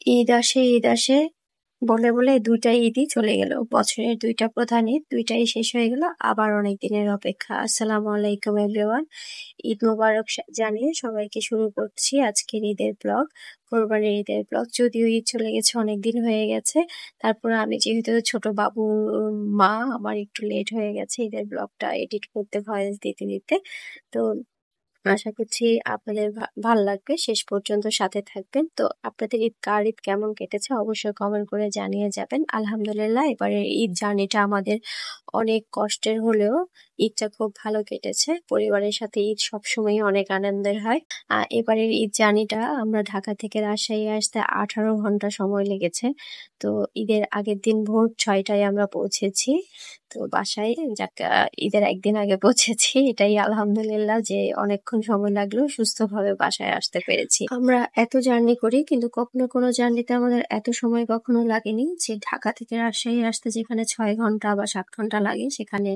ঈদ আসে ঈদ আসে বলে বলে ২টা ঈদই চলে গেল। বছরের ২টা প্রধান ঈদ ২টাই শেষ হয়ে গেল। আবার অনেক দিনের অপেক্ষা। আসসালামু আলাইকুম এভরিওয়ান। ঈদ মোবারক জানিয়ে সবাইকে শুরু করছি আজকের ঈদের ব্লগ, কোরবানির ঈদের ব্লগ। যদিও ঈদ চলে গেছে, অনেক দিন হয়ে গেছে, তারপরে আমি যেহেতু ছোট বাবুর মা, আমার একটু লেট হয়ে গেছে ঈদের ব্লগটা এডিট করতে, ভয়েস দিতে দিতে। তো আশা করছি আপনাদের ভাল লাগবে, শেষ পর্যন্ত সাথে থাকবেন। তো আপনাদের ঈদ কেমন কেটেছে অবশ্যই কমেন্ট করে জানিয়ে যাবেন। আলহামদুলিল্লাহ, এবারের ঈদ জার্নিটা আমাদের অনেক কষ্টের হলেও ঈদটা খুব ভালো কেটেছে। পরিবারের সাথে ঈদ সবসময় অনেক আনন্দের হয়। এবারের ঈদ জার্নিটা আমরা ঢাকা থেকে রাজশাহী আসতে 18 ঘন্টা সময় লেগেছে। তো ঈদের আগের দিন ভোর 6টায় আমরা পৌঁছেছি। তো বাসায় ঈদের একদিন আগে পৌঁছেছি, এটাই আলহামদুলিল্লাহ যে অনেকক্ষণ সময় লাগলেও সুস্থভাবে বাসায় আসতে পেরেছি। আমরা এত জার্নি করি কিন্তু কখনো কোনো জার্নিতে আমাদের এত সময় কখনো লাগেনি, যে ঢাকা থেকে রাজশাহী আসতে যেখানে 6 ঘন্টা বা 7 ঘন্টা লাগে সেখানে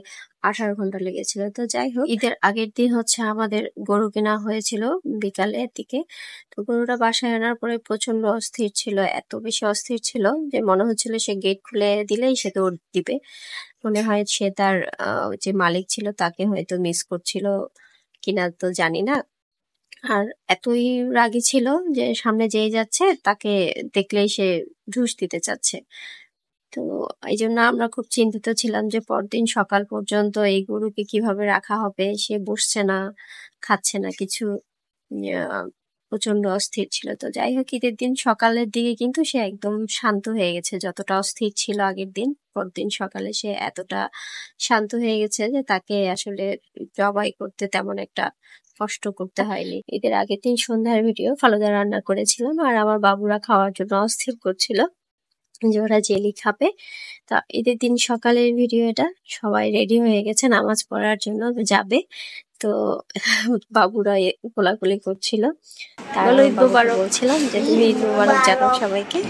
18 ঘন্টা লেগেছিল। তো যাই হোক, ঈদের আগের দিন আমাদের গরু কেনা হয়েছিল বিকালের দিকে। তো গরুটা বাসায় আনার পরে প্রচন্ড অস্থির ছিল, এত বেশি অস্থির ছিল যে মনে হচ্ছিল সে গেট খুলে দিলেই সে দৌড় দিবে। মনে হয় সে তার যে মালিক ছিল তাকে হয়তো মিস করছিল কিনা তো জানি না। আর এতই রাগী ছিল যে সামনে যেই যাচ্ছে তাকে দেখলেই সে ঢুস দিতে চাচ্ছে। তো এই জন্য আমরা খুব চিন্তিত ছিলাম যে পরদিন সকাল পর্যন্ত এই গরুকে কিভাবে রাখা হবে। সে বসছে না, খাচ্ছে না কিছু, প্রচন্ড অস্থির ছিল। তো যাই হোক, ঈদের দিন সকালের দিকে কিন্তু সে একদম শান্ত হয়ে গেছে। যতটা অস্থির ছিল আগের দিন, পরদিন সকালে সে এতটা শান্ত হয়ে গেছে যে তাকে আসলে জবাই করতে তেমন একটা কষ্ট করতে হয়নি। ঈদের আগের দিন সন্ধ্যার ভিডিও ফালুদা রান্না করেছিলাম, আর আমার বাবুরা খাওয়ার জন্য অস্থির করছিল যে ওরা জেলি খাবে। তা ঈদের দিন সকালের ভিডিও এটা। সবাই রেডি হয়ে গেছে নামাজ পড়ার জন্য যাবে। তো বাবুরা কোলাকুলি করছিল, তার বলছিলাম যে তুমি ঈদ মোবারক জানাও সবাইকে।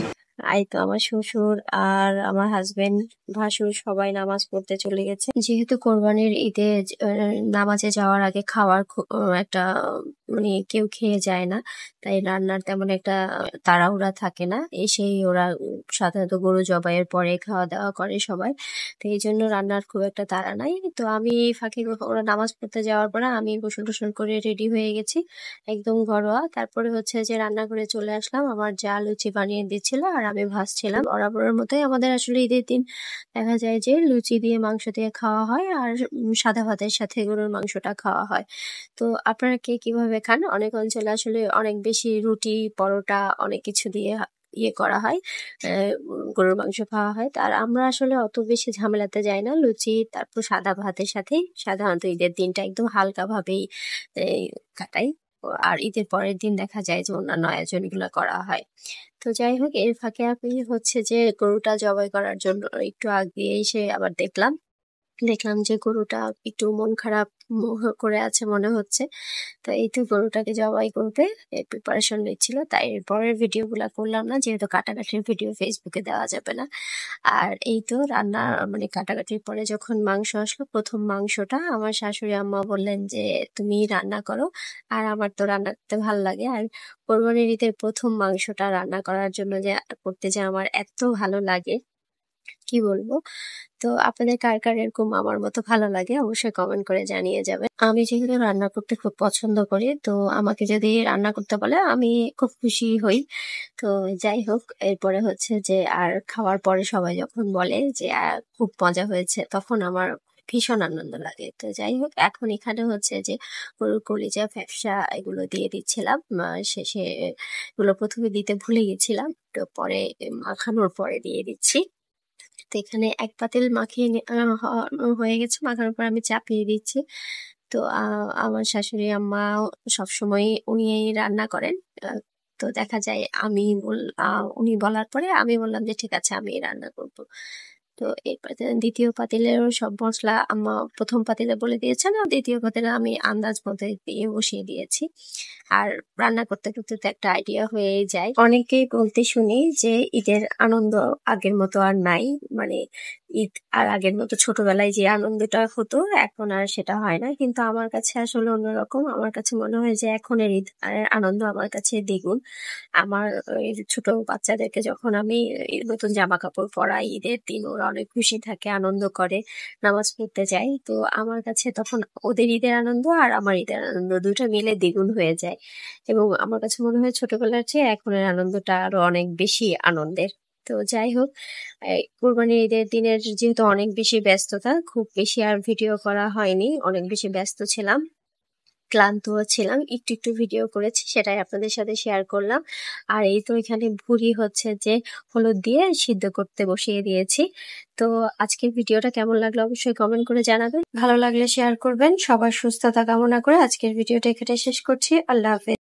এই তো আমার শ্বশুর আর আমার হাজবেন্ড, ভাসুর সবাই নামাজ পড়তে চলে গেছে। যেহেতু কোরবানির ঈদে নামাজে যাওয়ার আগে খাওয়ার একটা মানে কেউ খেয়ে যায় না, তাই রান্নার তেমন একটা তাড়াহুড়া থাকে না। এসেই ওরা সাধারণত গরু জবাইয়ের পরে খাওয়া দাওয়া করে সবাই, তো এই জন্য রান্নার খুব একটা তাড়া নাই। তো আমি ফাঁকে ওরা নামাজ পড়তে যাওয়ার পরে আমি গোসল টোসল করে রেডি হয়ে গেছি একদম ঘরোয়া। তারপরে যে রান্নাঘরে চলে আসলাম, আমার যা লুচি বানিয়ে দিচ্ছিল আর আমি ভাজছিলাম। বরাবরের মতোই আমাদের আসলে ঈদের দিন দেখা যায় যে লুচি দিয়ে মাংস দিয়ে খাওয়া হয়, আর সাদা ভাতের সাথে গরুর মাংসটা খাওয়া হয়। তো আপনারা কে কিভাবে খান? অনেক অঞ্চলে আসলে অনেক বেশি রুটি, পরোটা অনেক কিছু দিয়ে ইয়ে করা হয়, গরুর মাংস খাওয়া হয়। আর আমরা আসলে অত বেশি ঝামেলাতে যাই না, লুচি তারপর সাদা ভাতের সাথেই সাধারণত ঈদের দিনটা একদম হালকা ভাবেই কাটাই। আর ঈদের পরের দিন দেখা যায় যে অন্যান্য আয়োজনগুলো করা হয়। তো যাই হোক, এর ফাঁকে আমি যে গরুটা জবাই করার জন্য একটু আগে এসে আবার দেখলাম যে গরুটা একটু মন খারাপ করে আছে মনে হচ্ছে। তো এই তো গরুটাকে জবাই করবে প্রিপারেশন নিচ্ছিল, তাই পরের ভিডিও গুলা করলাম না, যেহেতু কাটাকাটির ভিডিও ফেসবুকে দেওয়া যাবে না। আর এই তো রান্না মানে কাটাকাটির পরে যখন মাংস আসলো, প্রথম মাংসটা আমার শাশুড়ি আম্মা বললেন যে তুমি রান্না করো, আর আমার তো রান্না করতে ভালো লাগে। আর কোরবানির ঈদের প্রথম মাংসটা রান্না করার জন্য করতে যে আমার এত ভালো লাগে কি বলবো। তো আপনাদের কার কার এরকম আমার মতো ভালো লাগে অবশ্যই কমেন্ট করে জানিয়ে যাবেন। আমি যেহেতু রান্না করতে খুব পছন্দ করি, তো আমাকে যদি রান্না করতে বলে আমি খুব খুশি হই। তো যাই হোক, এরপরে যে আর খাওয়ার পরে সবাই যখন বলে যে খুব মজা হয়েছে, তখন আমার ভীষণ আনন্দ লাগে। তো যাই হোক, এখন এখানে যে গরুর কলিজা, ফ্যাপসা এগুলো দিয়ে দিচ্ছিলাম। শেষে এগুলো প্রথমে দিতে ভুলে গেছিলাম, তো পরে মাখানোর পরে দিয়ে দিচ্ছি। তো এখানে এক পাতিল মাখিয়ে হয়ে গেছে, মাখানোর পর আমি চাপিয়ে দিচ্ছি। তো আমার শাশুড়ি আম্মা সবসময় উনি রান্না করেন। তো দেখা যায় উনি বলার পরে আমি বললাম যে ঠিক আছে আমি রান্না করবো। তো এরপর দ্বিতীয় পাতিলেরও সব মশলা আম্মা প্রথম পাতিলে বলে দিয়েছেন, আর দ্বিতীয় পাতিলে আমি আন্দাজ মতো দিয়ে বসিয়ে দিয়েছি। আর রান্না করতে করতে তো একটা আইডিয়া হয়েই যায়। অনেকেই বলতে শুনি যে ঈদের আনন্দ আগের মতো আর নাই, মানে ঈদ আর আগের মতো ছোটবেলায় যে আনন্দটা হতো এখন আর সেটা হয় না, কিন্তু আমার কাছে আসলে অন্যরকম। আমার কাছে মনে হয় যে এখনের ঈদ আনন্দ আমার কাছে দ্বিগুণ। আমার এই ছোট বাচ্চাদেরকে যখন আমি নতুন জামা কাপড় পরাই ঈদের দিন, ওরা অনেক খুশি থাকে, আনন্দ করে, নামাজ পড়তে যায়, তো আমার কাছে তখন ওদের ঈদের আনন্দ আর আমার ঈদের আনন্দ দুটো মিলে দ্বিগুণ হয়ে যায়। এবং আমার কাছে মনে হয় ছোটবেলার চেয়ে এখনের আনন্দটা আরো অনেক বেশি আনন্দের। তো যাই হোক, কোরবানির ঈদের দিনের যেহেতু অনেক বেশি ব্যস্ততা, খুব বেশি আর ভিডিও করা হয়নি, অনেক বেশি ব্যস্ত ছিলাম, ক্লান্তও ছিলাম, একটু একটু ভিডিও করেছি, সেটাই আপনাদের সাথে শেয়ার করলাম। আর এই তো এখানে ভুড়ি হচ্ছে যে হলুদ দিয়ে সিদ্ধ করতে বসিয়ে দিয়েছি। তো আজকের ভিডিওটা কেমন লাগলো অবশ্যই কমেন্ট করে জানাবেন, ভালো লাগলে শেয়ার করবেন। সবার সুস্থতা কামনা করে আজকের ভিডিওটা এখানে শেষ করছি। আল্লাহ হাফেজ।